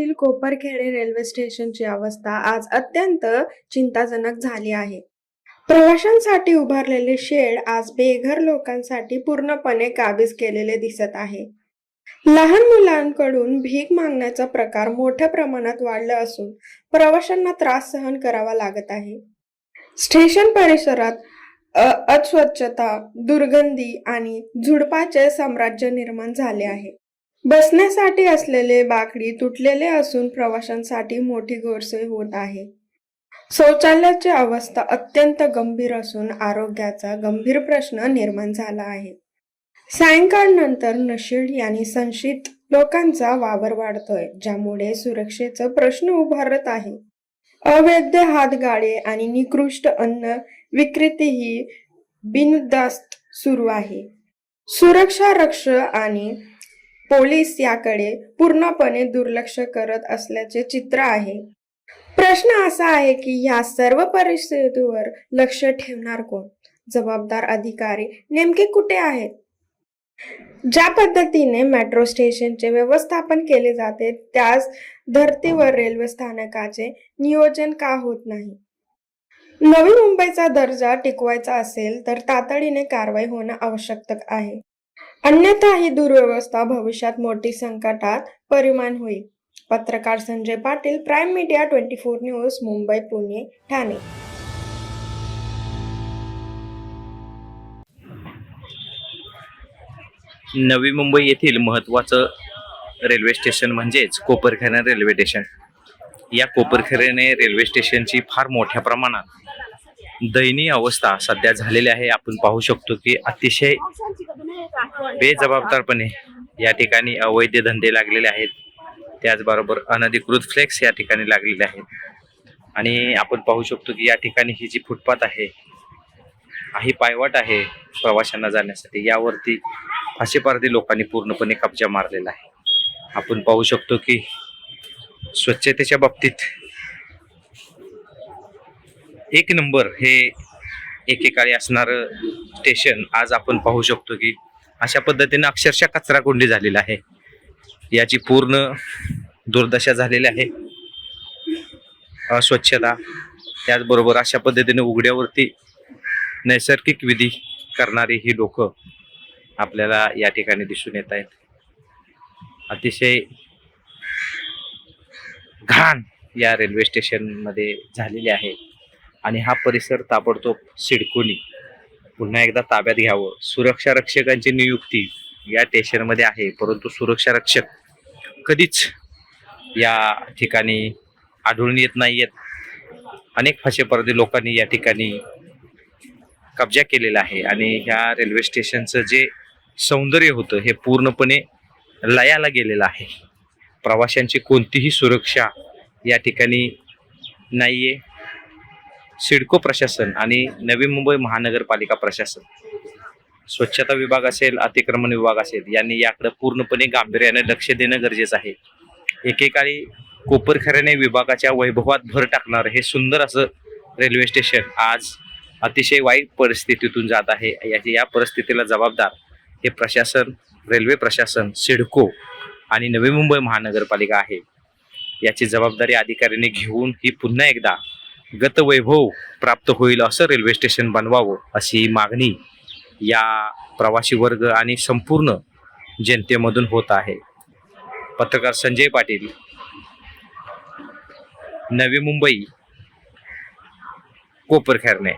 येथील कोपरखेडे रेल्वे स्टेशनची अवस्था आज अत्यंत चिंताजनक झाली आहे. प्रवाशांसाठी उभारलेले शेड आज बेघर लोकांसाठी पूर्णपणे काबीज केलेले दिसत आहे. लहान मुलांकडून भीक मागण्याचा प्रकार मोठ्या प्रमाणात वाढला असून प्रवाशांना त्रास सहन करावा लागत आहे. स्टेशन परिसरात अस्वच्छता, दुर्गंधी आणि झुडपाचे साम्राज्य निर्माण झाले आहे. बसण्यासाठी असलेले बाकडी तुटलेले असून प्रवाशांसाठी मोठी गैरसोय होत आहे. शौचालयाची अवस्था अत्यंत गंभीर असून आरोग्याचा गंभीर प्रश्न निर्माण झाला आहे. सायंकाळनंतर नशेडी आणि संशयित लोकांचा वावर वाढतोय, ज्यामुळे सुरक्षेचा प्रश्न उभारत आहे. अवैध हातगाडी आणि निकृष्ट अन्न विक्रेते ही बिनधास्त सुरू आहे. सुरक्षा रक्षक आणि पोलीस याकडे पूर्णपणे दुर्लक्ष करत असल्याचे चित्र आहे. प्रश्न असा आहे की या सर्व परिस्थितीवर लक्ष ठेवणार कोण? जबाबदार अधिकारी नेमके कुठे आहेत? ज्या पद्धतीने मेट्रो स्टेशनचे व्यवस्थापन केले जाते त्याच धर्तीवर रेल्वे स्थानकाचे नियोजन का होत नाही? नवी मुंबईचा दर्जा टिकवायचा असेल तर तातडीने कारवाई होणं आवश्यक आहे. अन्यथा ही दुर्व्यवस्था भविष्यात मोठी संकटात परिणाम होईल. पत्रकार Sanjay Patil, prime media 24 news, Mumbai, Pune, Thane. Navi Mumbai येथील महत्त्वाचं रेल्वे स्टेशन म्हणजेच कोपरखेडे रेल्वे स्टेशन. या कोपरखेडे रेल्वे स्टेशनची फार मोठ्या प्रमाणात दयनीय अवस्था सध्या झालेली आहे. आपण पाहू शकतो की अतिशय बेजबाबदारपणे या ठिकाणी अवैध धंदे लागलेले आहेत. त्याचबरोबर अनधिकृत फ्लेक्स या ठिकाणी लागलेले आहेत. आणि आपण पाहू शकतो की या ठिकाणी ही जी फुटपाथ आहे, ही पायवाट आहे प्रवाशांना जाण्यासाठी, यावरती फाशीपारधी लोकांनी पूर्णपणे कब्जा मारलेला आहे. आपण पाहू शकतो की स्वच्छतेच्या बाबतीत एक नंबर हे एकेकाळी असणारं स्टेशन आज आपण पाहू शकतो की अशा पद्धतीने अक्षरशः कचरा कोंडी झालेला आहे. याची पूर्ण दुर्दशा झालेली आहे. अस्वच्छता, त्याचबरोबर अशा पद्धतीने उघड्यावरती नैसर्गिक विधी करणारी ही लोक आपल्याला या ठिकाणी दिसून येत आहेत. अतिशय घाण या रेल्वे स्टेशन मध्ये झालेली आहे आणि हा परिसर ताबडतोब सिडकोनी पुन्हा एकदा ताब्यात घ्यावं. सुरक्षा रक्षकांची नियुक्ती या स्टेशनमध्ये आहे, परंतु सुरक्षा रक्षक कधीच या ठिकाणी आढळून येत नाहीयेत. अनेक फाशीपारधी लोकांनी या ठिकाणी कब्जा केलेला आहे आणि ह्या रेल्वे स्टेशनचं जे सौंदर्य होतं हे पूर्णपणे लयाला गेलेलं आहे. प्रवाशांची कोणतीही सुरक्षा या ठिकाणी नाहीये. सिडको प्रशासन आणि नवी मुंबई महानगरपालिका प्रशासन, स्वच्छता विभाग असेल, अतिक्रमण विभाग असेल, यांनी याकडे पूर्णपणे गांभीर्याने लक्ष देणं गरजेचं आहे. एकेकाळी कोपरखेडे विभागाच्या वैभवात भर टाकणार हे सुंदर असं रेल्वे स्टेशन आज अतिशय वाईट परिस्थितीतून जात आहे. या परिस्थितीला जबाबदार हे प्रशासन, रेल्वे प्रशासन, सिडको आणि नवी मुंबई महानगरपालिका आहे. याची जबाबदारी अधिकाऱ्यांनी घेऊन ही पुन्हा एकदा गतवैभव प्राप्त होईल असं रेल्वे स्टेशन बनवावं, अशी मागणी या प्रवासी वर्ग आणि संपूर्ण जनतेमधून होत आहे. पत्रकार संजय पाटील, नवी मुंबई, कोपरखेडे.